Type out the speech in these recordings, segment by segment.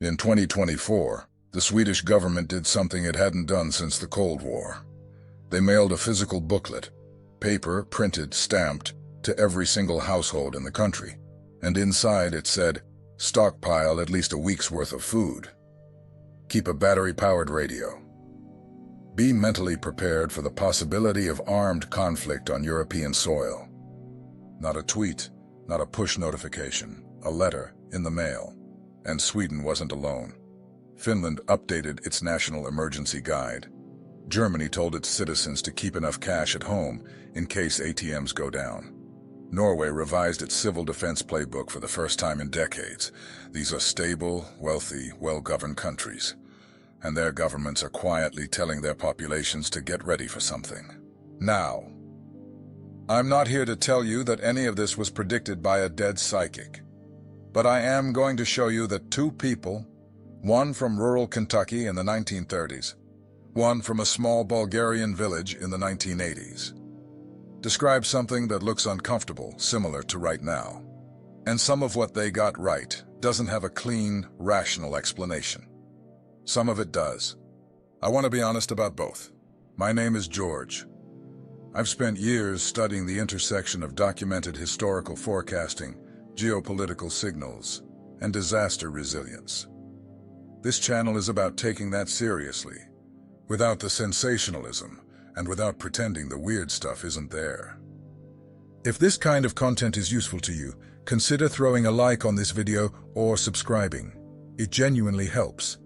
In 2024, the Swedish government did something it hadn't done since the Cold War. They mailed a physical booklet, paper, printed, stamped, to every single household in the country, and inside it said, "Stockpile at least a week's worth of food. Keep a battery-powered radio. Be mentally prepared for the possibility of armed conflict on European soil." Not a tweet, not a push notification, a letter in the mail. And Sweden wasn't alone. Finland updated its national emergency guide. Germany told its citizens to keep enough cash at home in case ATMs go down. Norway revised its civil defense playbook for the first time in decades. These are stable, wealthy, well-governed countries, and their governments are quietly telling their populations to get ready for something. Now, I'm not here to tell you that any of this was predicted by a dead psychic. But I am going to show you that two people, one from rural Kentucky in the 1930s, one from a small Bulgarian village in the 1980s, describe something that looks uncomfortable, similar to right now. And some of what they got right doesn't have a clean, rational explanation. Some of it does. I want to be honest about both. My name is George. I've spent years studying the intersection of documented historical forecasting, geopolitical signals, and disaster resilience. This channel is about taking that seriously, without the sensationalism, and without pretending the weird stuff isn't there. If this kind of content is useful to you, consider throwing a like on this video or subscribing. It genuinely helps.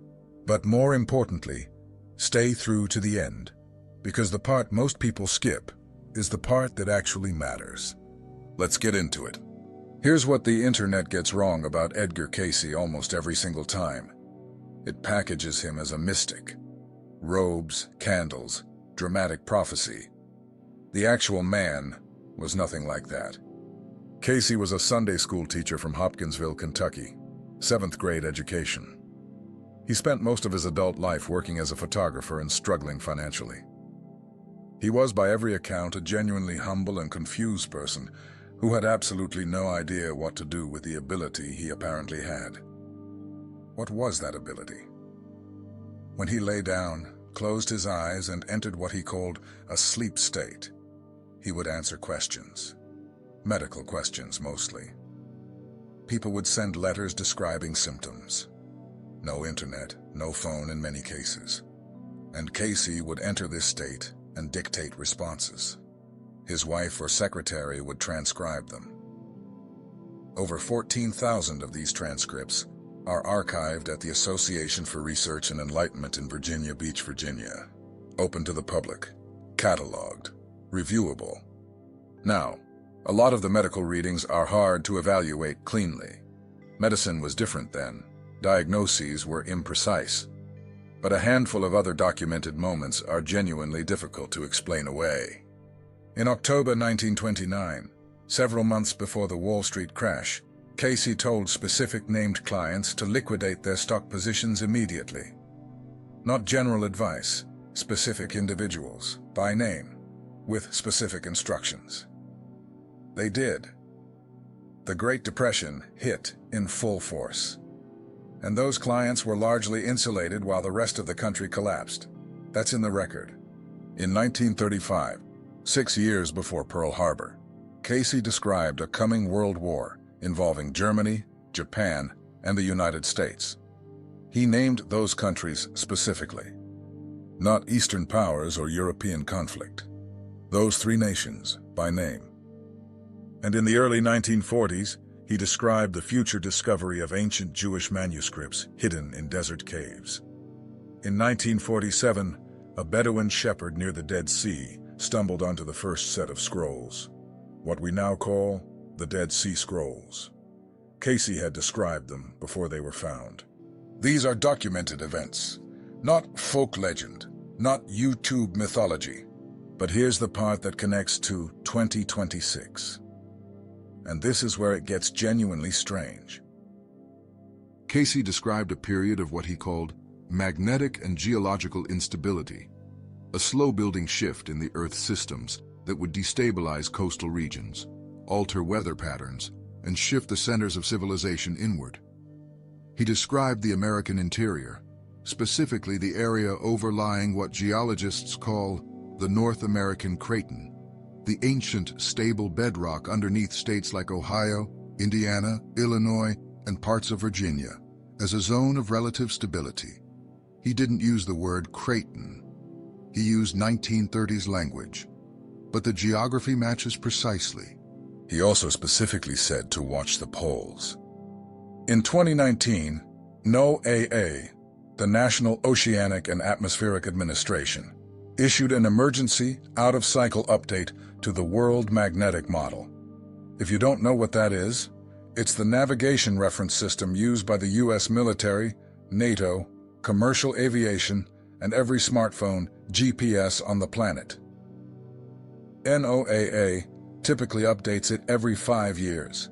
But more importantly, stay through to the end, because the part most people skip is the part that actually matters. Let's get into it. Here's what the internet gets wrong about Edgar Cayce almost every single time. It packages him as a mystic. Robes, candles, dramatic prophecy. The actual man was nothing like that. Cayce was a Sunday school teacher from Hopkinsville, Kentucky, 7th grade education. He spent most of his adult life working as a photographer and struggling financially. He was, by every account, a genuinely humble and confused person who had absolutely no idea what to do with the ability he apparently had. What was that ability? When he lay down, closed his eyes, and entered what he called a sleep state, he would answer questions. Medical questions, mostly. People would send letters describing symptoms. No internet, no phone in many cases. And Cayce would enter this state and dictate responses. His wife or secretary would transcribe them. Over 14,000 of these transcripts are archived at the Association for Research and Enlightenment in Virginia Beach, Virginia. Open to the public, cataloged, reviewable. Now, a lot of the medical readings are hard to evaluate cleanly. Medicine was different then. Diagnoses were imprecise. But a handful of other documented moments are genuinely difficult to explain away. In October 1929, several months before the Wall Street crash, Cayce told specific named clients to liquidate their stock positions immediately. Not general advice, specific individuals, by name, with specific instructions. They did. The Great Depression hit in full force. And those clients were largely insulated while the rest of the country collapsed. That's in the record. In 1935, 6 years before Pearl Harbor, Cayce described a coming world war involving Germany, Japan, and the United States. He named those countries specifically. Not Eastern powers or European conflict. Those three nations, by name. And in the early 1940s, he described the future discovery of ancient Jewish manuscripts hidden in desert caves. In 1947, a Bedouin shepherd near the Dead Sea stumbled onto the first set of scrolls, what we now call the Dead Sea Scrolls. Cayce had described them before they were found. These are documented events, not folk legend, not YouTube mythology. But here's the part that connects to 2026. And this is where it gets genuinely strange. Cayce described a period of what he called magnetic and geological instability, a slow-building shift in the Earth's systems that would destabilize coastal regions, alter weather patterns, and shift the centers of civilization inward. He described the American interior, specifically the area overlying what geologists call the North American Craton, the ancient, stable bedrock underneath states like Ohio, Indiana, Illinois, and parts of Virginia, as a zone of relative stability. He didn't use the word Craton. He used 1930s language. But the geography matches precisely. He also specifically said to watch the poles. In 2019, NOAA, the National Oceanic and Atmospheric Administration, issued an emergency, out-of-cycle update to the World Magnetic Model. If you don't know what that is, it's the navigation reference system used by the U.S. military, NATO, commercial aviation, and every smartphone, GPS on the planet. NOAA typically updates it every 5 years.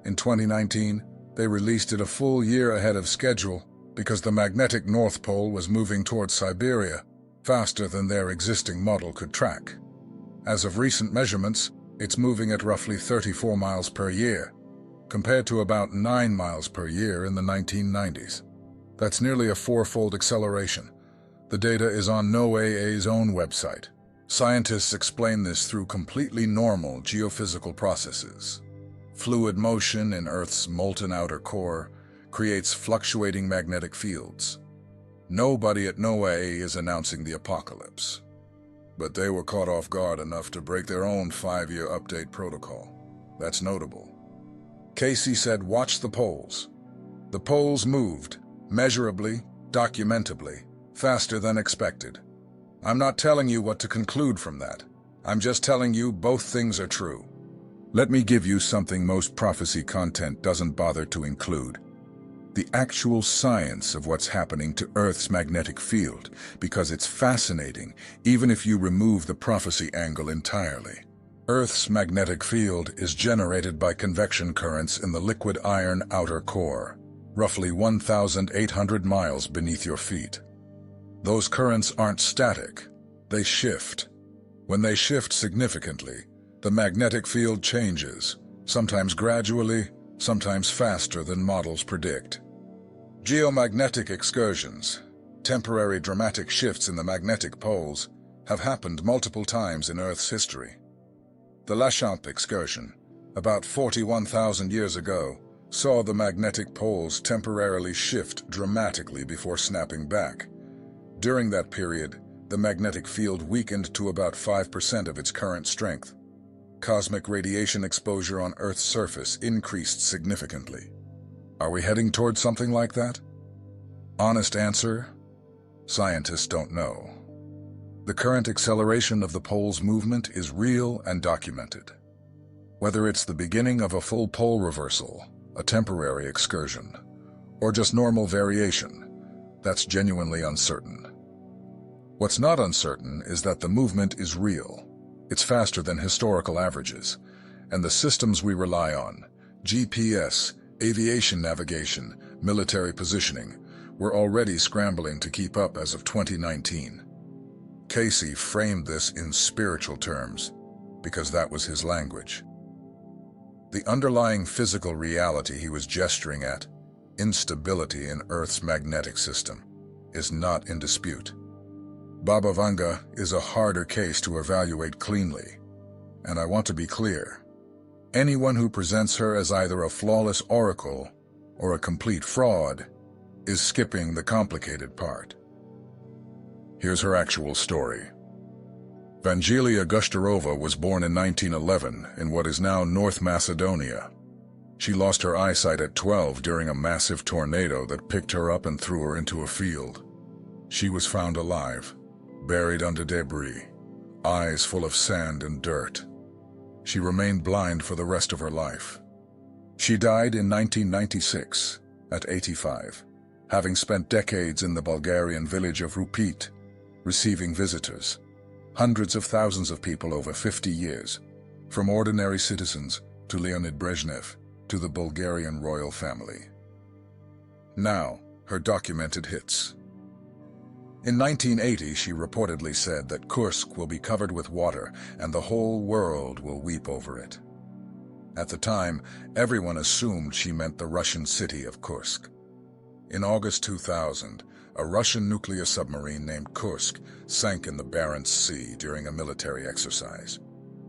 In 2019, they released it a full year ahead of schedule because the magnetic North Pole was moving towards Siberia faster than their existing model could track. As of recent measurements, it's moving at roughly 34 miles per year, compared to about 9 miles per year in the 1990s. That's nearly a 4-fold acceleration. The data is on NOAA's own website. Scientists explain this through completely normal geophysical processes. Fluid motion in Earth's molten outer core creates fluctuating magnetic fields. Nobody at NOAA is announcing the apocalypse, but they were caught off guard enough to break their own 5-year update protocol. That's notable. Cayce said, "Watch the poles." The poles moved, measurably, documentably, faster than expected. I'm not telling you what to conclude from that. I'm just telling you both things are true. Let me give you something most prophecy content doesn't bother to include. The actual science of what's happening to Earth's magnetic field, because it's fascinating, even if you remove the prophecy angle entirely. Earth's magnetic field is generated by convection currents in the liquid iron outer core, roughly 1,800 miles beneath your feet. Those currents aren't static, they shift. When they shift significantly, the magnetic field changes, sometimes gradually, sometimes faster than models predict. Geomagnetic excursions, temporary dramatic shifts in the magnetic poles, have happened multiple times in Earth's history. The Lachamp excursion, about 41,000 years ago, saw the magnetic poles temporarily shift dramatically before snapping back. During that period, the magnetic field weakened to about 5% of its current strength. Cosmic radiation exposure on Earth's surface increased significantly. Are we heading towards something like that? Honest answer? Scientists don't know. The current acceleration of the pole's movement is real and documented. Whether it's the beginning of a full pole reversal, a temporary excursion, or just normal variation, that's genuinely uncertain. What's not uncertain is that the movement is real. It's faster than historical averages, and the systems we rely on, GPS, aviation navigation, military positioning, were already scrambling to keep up as of 2019. Cayce framed this in spiritual terms, because that was his language. The underlying physical reality he was gesturing at, instability in Earth's magnetic system, is not in dispute. Baba Vanga is a harder case to evaluate cleanly, and I want to be clear. Anyone who presents her as either a flawless oracle or a complete fraud is skipping the complicated part. Here's her actual story. Vangelia Gushtarova was born in 1911 in what is now North Macedonia. She lost her eyesight at 12 during a massive tornado that picked her up and threw her into a field. She was found alive, buried under debris, eyes full of sand and dirt. She remained blind for the rest of her life. She died in 1996, at 85, having spent decades in the Bulgarian village of Rupit, receiving visitors, hundreds of thousands of people over 50 years, from ordinary citizens to Leonid Brezhnev to the Bulgarian royal family. Now, her documented hits. In 1980, she reportedly said that Kursk will be covered with water and the whole world will weep over it. At the time, everyone assumed she meant the Russian city of Kursk. In August 2000, a Russian nuclear submarine named Kursk sank in the Barents Sea during a military exercise.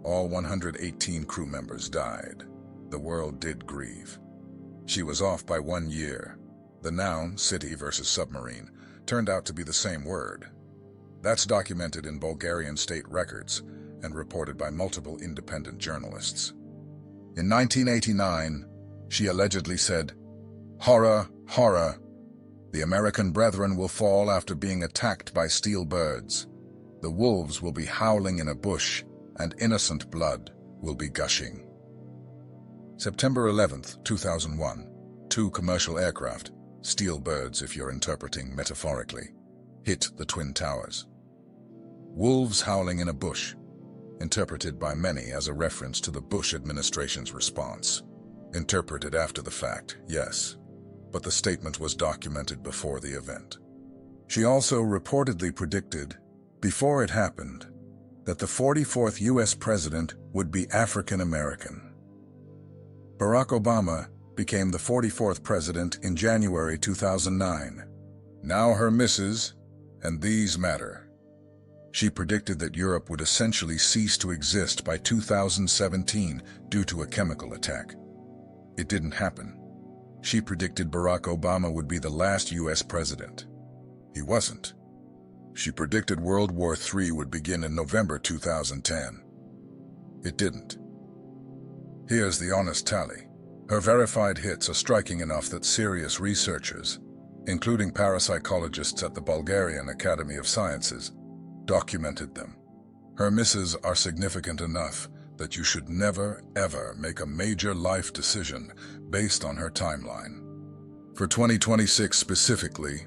All 118 crew members died. The world did grieve. She was off by 1 year. The noun, city versus submarine, turned out to be the same word. That's documented in Bulgarian state records and reported by multiple independent journalists. In 1989, she allegedly said, "Horror, horror. The American brethren will fall after being attacked by steel birds. The wolves will be howling in a bush, and innocent blood will be gushing." September 11th, 2001, 2 commercial aircraft, steel birds if you're interpreting metaphorically, hit the Twin Towers. Wolves howling in a bush, interpreted by many as a reference to the Bush administration's response. Interpreted after the fact, yes, but the statement was documented before the event. She also reportedly predicted, before it happened, that the 44th U.S. president would be African American. Barack Obama became the 44th president in January 2009. Now her misses, and these matter. She predicted that Europe would essentially cease to exist by 2017 due to a chemical attack. It didn't happen. She predicted Barack Obama would be the last U.S. president. He wasn't. She predicted World War III would begin in November 2010. It didn't. Here's the honest tally. Her verified hits are striking enough that serious researchers, including parapsychologists at the Bulgarian Academy of Sciences, documented them. Her misses are significant enough that you should never, ever make a major life decision based on her timeline. For 2026 specifically,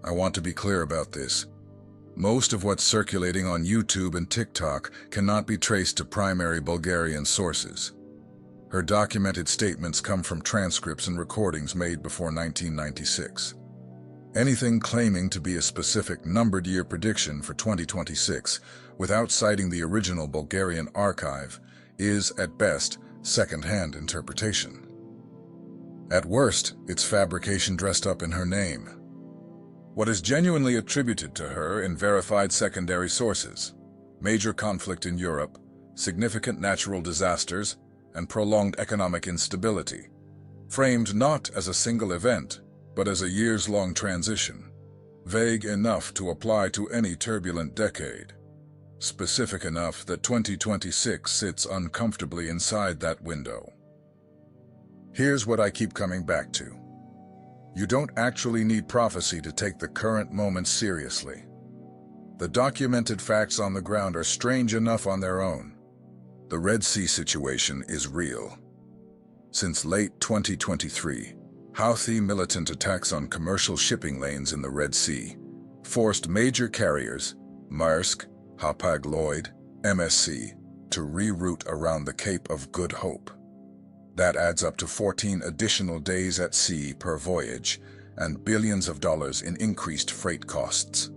I want to be clear about this. Most of what's circulating on YouTube and TikTok cannot be traced to primary Bulgarian sources. Her documented statements come from transcripts and recordings made before 1996. Anything claiming to be a specific numbered year prediction for 2026 without citing the original Bulgarian archive is, at best, second-hand interpretation. At worst, it's fabrication dressed up in her name. What is genuinely attributed to her in verified secondary sources: major conflict in Europe, significant natural disasters, and prolonged economic instability, framed not as a single event, but as a years-long transition, vague enough to apply to any turbulent decade, specific enough that 2026 sits uncomfortably inside that window. Here's what I keep coming back to. You don't actually need prophecy to take the current moment seriously. The documented facts on the ground are strange enough on their own. The Red Sea situation is real. Since late 2023, Houthi militant attacks on commercial shipping lanes in the Red Sea forced major carriers, Maersk, Hapag-Lloyd, MSC, to reroute around the Cape of Good Hope. That adds up to 14 additional days at sea per voyage and billions of dollars in increased freight costs.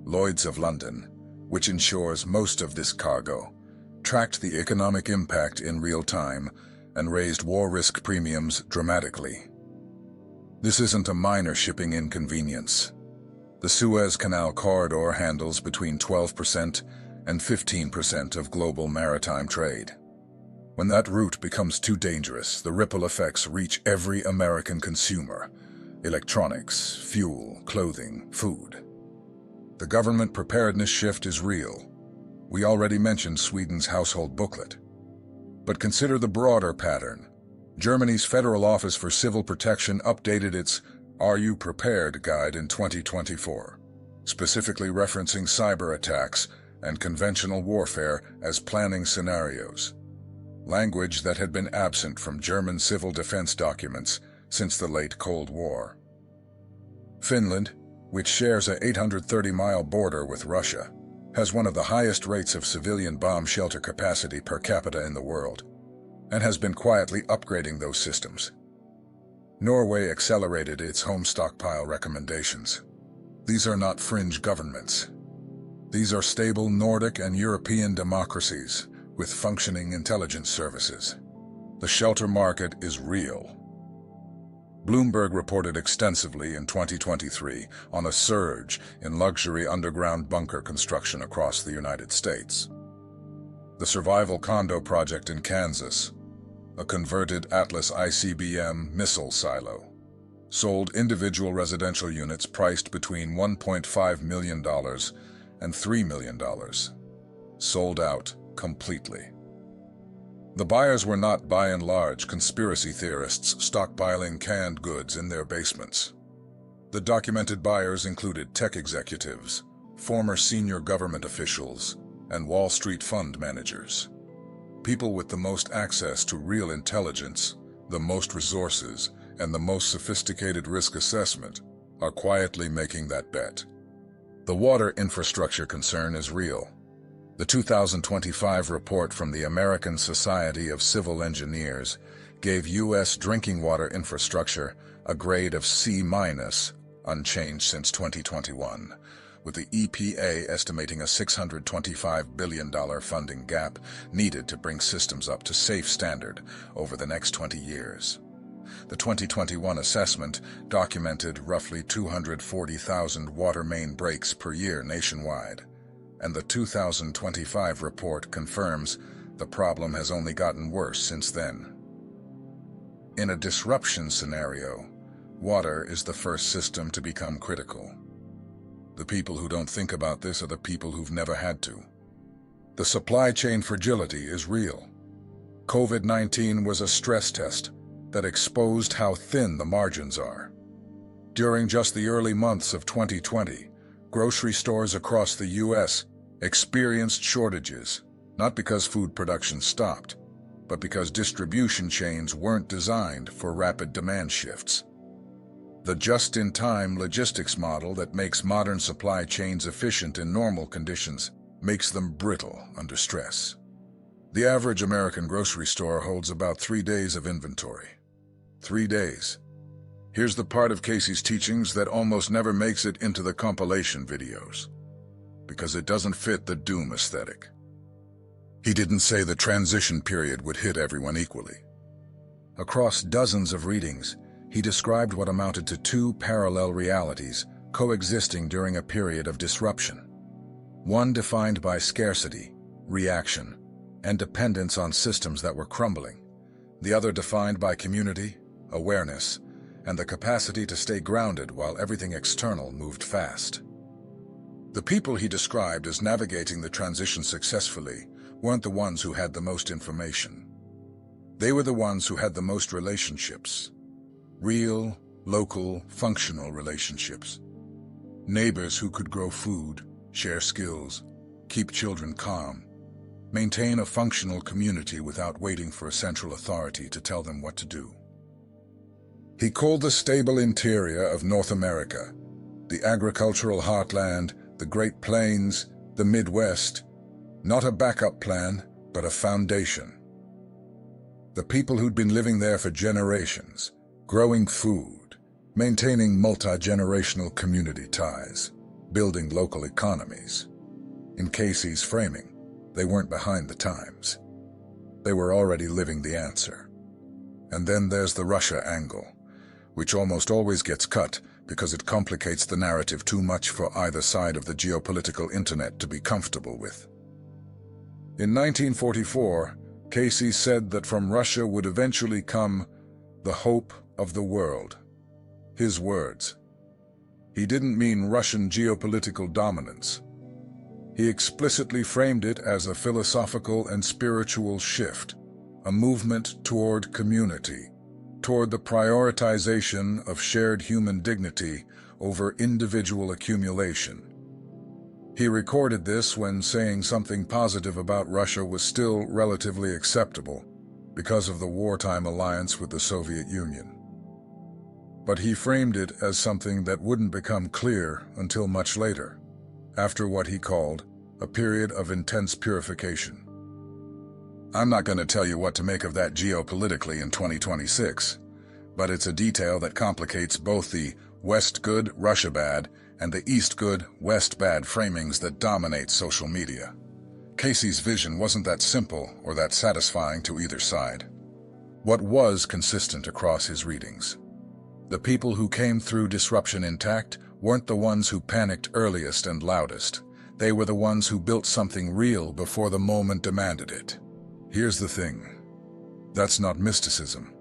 Lloyd's of London, which insures most of this cargo, tracked the economic impact in real time and raised war risk premiums dramatically. This isn't a minor shipping inconvenience. The Suez Canal corridor handles between 12% and 15% of global maritime trade. When that route becomes too dangerous, the ripple effects reach every American consumer: electronics, fuel, clothing, food. The government preparedness shift is real. We already mentioned Sweden's household booklet. But consider the broader pattern. Germany's Federal Office for Civil Protection updated its "Are You Prepared?" guide in 2024, specifically referencing cyber attacks and conventional warfare as planning scenarios, language that had been absent from German civil defense documents since the late Cold War. Finland, which shares a 830-mile border with Russia, has one of the highest rates of civilian bomb shelter capacity per capita in the world, and has been quietly upgrading those systems. Norway accelerated its home stockpile recommendations. These are not fringe governments. These are stable Nordic and European democracies with functioning intelligence services. The shelter market is real. Bloomberg reported extensively in 2023 on a surge in luxury underground bunker construction across the United States. The Survival Condo Project in Kansas, a converted Atlas ICBM missile silo, sold individual residential units priced between $1.5 million and $3 million. Sold out completely. The buyers were not, by and large, conspiracy theorists stockpiling canned goods in their basements. The documented buyers included tech executives, former senior government officials, and Wall Street fund managers. People with the most access to real intelligence, the most resources, and the most sophisticated risk assessment are quietly making that bet. The water infrastructure concern is real. The 2025 report from the American Society of Civil Engineers gave U.S. drinking water infrastructure a grade of C-, unchanged since 2021, with the EPA estimating a $625 billion funding gap needed to bring systems up to safe standard over the next 20 years. The 2021 assessment documented roughly 240,000 water main breaks per year nationwide, and the 2025 report confirms the problem has only gotten worse since then. In a disruption scenario, water is the first system to become critical. The people who don't think about this are the people who've never had to. The supply chain fragility is real. COVID-19 was a stress test that exposed how thin the margins are. During just the early months of 2020, grocery stores across the U.S. experienced shortages, not because food production stopped, but because distribution chains weren't designed for rapid demand shifts. The just-in-time logistics model that makes modern supply chains efficient in normal conditions makes them brittle under stress. The average American grocery store holds about 3 days of inventory. 3 days. Here's the part of Cayce's teachings that almost never makes it into the compilation videos, because it doesn't fit the doom aesthetic. He didn't say the transition period would hit everyone equally. Across dozens of readings, he described what amounted to 2 parallel realities coexisting during a period of disruption. One defined by scarcity, reaction, and dependence on systems that were crumbling. The other defined by community, awareness, and the capacity to stay grounded while everything external moved fast. The people he described as navigating the transition successfully weren't the ones who had the most information. They were the ones who had the most relationships. Real, local, functional relationships. Neighbors who could grow food, share skills, keep children calm, maintain a functional community without waiting for a central authority to tell them what to do. He called the stable interior of North America, the agricultural heartland, the Great Plains, the Midwest, not a backup plan, but a foundation. The people who'd been living there for generations, growing food, maintaining multi-generational community ties, building local economies. In Cayce's framing, they weren't behind the times. They were already living the answer. And then there's the Russia angle, which almost always gets cut because it complicates the narrative too much for either side of the geopolitical internet to be comfortable with. In 1944, Cayce said that from Russia would eventually come the hope of the world. His words. He didn't mean Russian geopolitical dominance. He explicitly framed it as a philosophical and spiritual shift, a movement toward community, toward the prioritization of shared human dignity over individual accumulation. He recorded this when saying something positive about Russia was still relatively acceptable because of the wartime alliance with the Soviet Union. But he framed it as something that wouldn't become clear until much later, after what he called a period of intense purification. I'm not going to tell you what to make of that geopolitically in 2026, but it's a detail that complicates both the West good, Russia bad, and the East good, West bad framings that dominate social media. Cayce's vision wasn't that simple or that satisfying to either side. What was consistent across his readings? The people who came through disruption intact weren't the ones who panicked earliest and loudest. They were the ones who built something real before the moment demanded it. Here's the thing. That's not mysticism.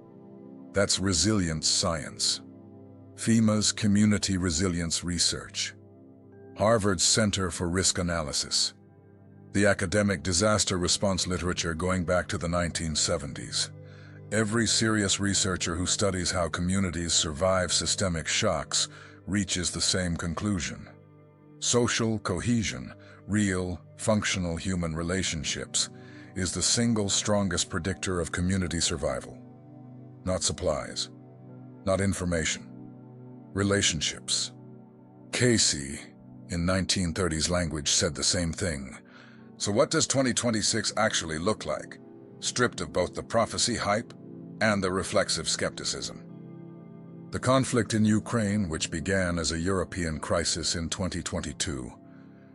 That's resilience science. FEMA's Community Resilience Research. Harvard's Center for Risk Analysis. The academic disaster response literature going back to the 1970s. Every serious researcher who studies how communities survive systemic shocks reaches the same conclusion. Social cohesion, real, functional human relationships, is the single strongest predictor of community survival. Not supplies, not information, relationships. Cayce, in 1930s language, said the same thing. So what does 2026 actually look like, stripped of both the prophecy hype and the reflexive skepticism? The conflict in Ukraine, which began as a European crisis in 2022,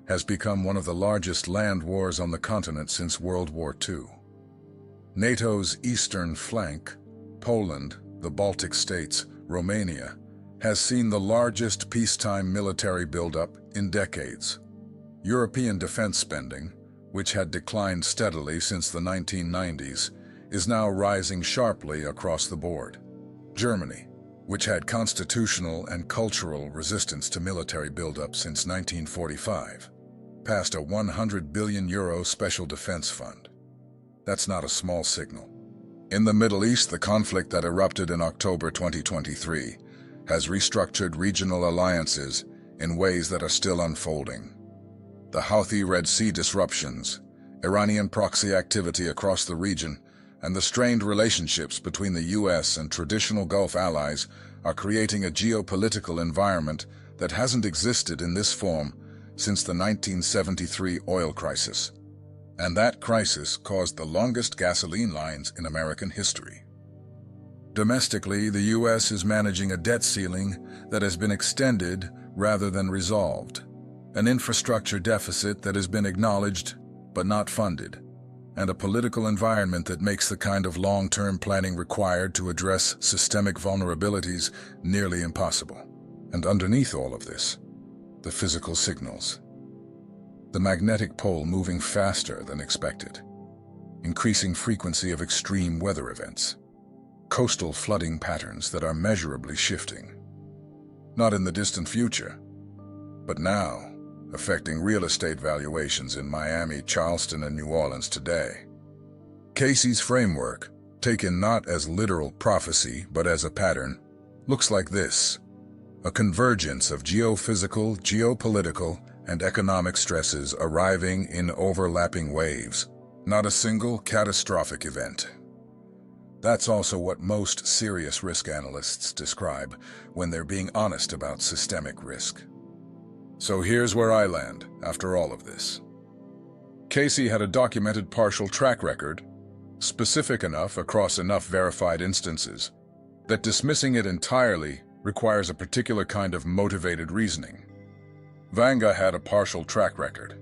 has become one of the largest land wars on the continent since World War II. NATO's eastern flank, Poland, the Baltic states, Romania, has seen the largest peacetime military buildup in decades. European defense spending, which had declined steadily since the 1990s, is now rising sharply across the board. Germany, which had constitutional and cultural resistance to military buildup since 1945, passed a €100 billion special defense fund. That's not a small signal. In the Middle East, the conflict that erupted in October 2023 has restructured regional alliances in ways that are still unfolding. The Houthi Red Sea disruptions, Iranian proxy activity across the region, and the strained relationships between the U.S. and traditional Gulf allies are creating a geopolitical environment that hasn't existed in this form since the 1973 oil crisis. And that crisis caused the longest gasoline lines in American history. Domestically, the U.S. is managing a debt ceiling that has been extended rather than resolved, an infrastructure deficit that has been acknowledged but not funded, and a political environment that makes the kind of long-term planning required to address systemic vulnerabilities nearly impossible. And underneath all of this, the physical signals. The magnetic pole moving faster than expected, increasing frequency of extreme weather events, coastal flooding patterns that are measurably shifting. Not in the distant future, but now, affecting real estate valuations in Miami, Charleston, and New Orleans today. Cayce's framework, taken not as literal prophecy but as a pattern, looks like this: a convergence of geophysical, geopolitical, and economic stresses arriving in overlapping waves, not a single catastrophic event. That's also what most serious risk analysts describe when they're being honest about systemic risk. So here's where I land after all of this. Cayce had a documented partial track record, specific enough across enough verified instances, that dismissing it entirely requires a particular kind of motivated reasoning. Vanga had a partial track record,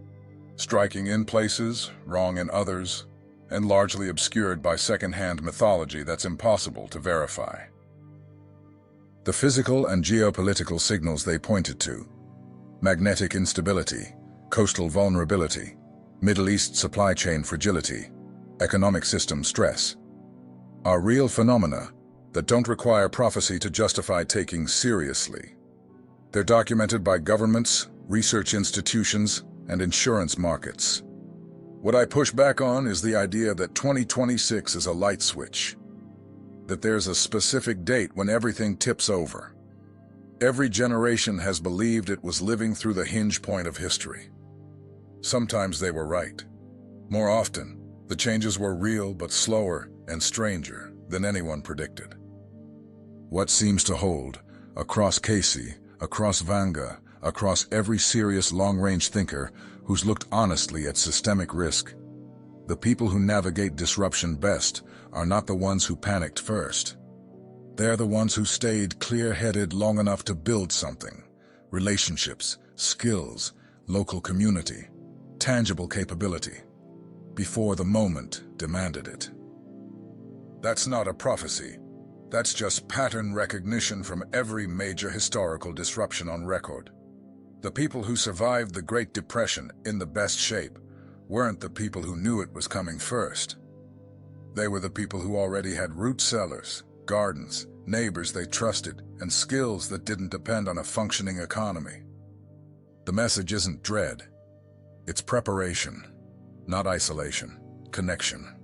striking in places, wrong in others, and largely obscured by second-hand mythology that's impossible to verify. The physical and geopolitical signals they pointed to, magnetic instability, coastal vulnerability, Middle East supply chain fragility, economic system stress, are real phenomena that don't require prophecy to justify taking seriously. They're documented by governments, research institutions, and insurance markets. What I push back on is the idea that 2026 is a light switch, that there's a specific date when everything tips over. Every generation has believed it was living through the hinge point of history. Sometimes they were right. More often, the changes were real but slower and stranger than anyone predicted. What seems to hold, across Cayce, across Vanga, across every serious long-range thinker who's looked honestly at systemic risk, the people who navigate disruption best are not the ones who panicked first. They're the ones who stayed clear-headed long enough to build something: relationships, skills, local community, tangible capability, before the moment demanded it. That's not a prophecy. That's just pattern recognition from every major historical disruption on record. The people who survived the Great Depression in the best shape weren't the people who knew it was coming first. They were the people who already had root cellars, gardens, neighbors they trusted, and skills that didn't depend on a functioning economy. The message isn't dread. It's preparation, not isolation, connection.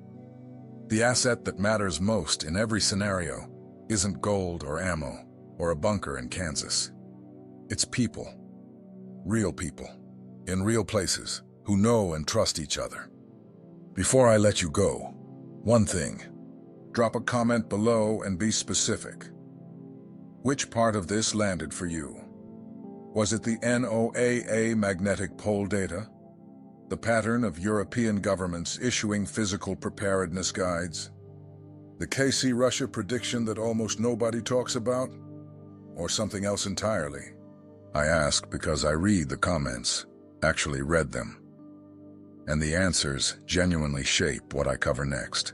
The asset that matters most in every scenario isn't gold or ammo or a bunker in Kansas. It's people. Real people, in real places, who know and trust each other. Before I let you go, one thing. Drop a comment below and be specific. Which part of this landed for you? Was it the NOAA magnetic pole data? The pattern of European governments issuing physical preparedness guides? The Cayce Russia prediction that almost nobody talks about? Or something else entirely? I ask because I read the comments, actually read them. And the answers genuinely shape what I cover next.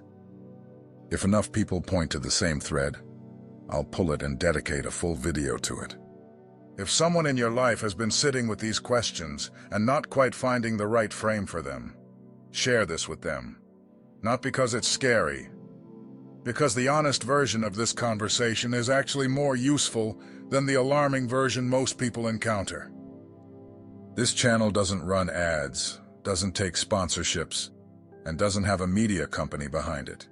If enough people point to the same thread, I'll pull it and dedicate a full video to it. If someone in your life has been sitting with these questions and not quite finding the right frame for them, share this with them. Not because it's scary, because the honest version of this conversation is actually more useful than the alarming version most people encounter. This channel doesn't run ads, doesn't take sponsorships, and doesn't have a media company behind it.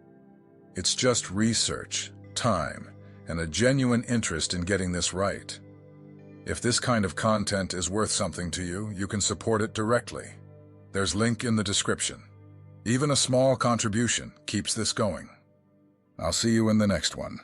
It's just research, time, and a genuine interest in getting this right. If this kind of content is worth something to you, you can support it directly. There's a link in the description. Even a small contribution keeps this going. I'll see you in the next one.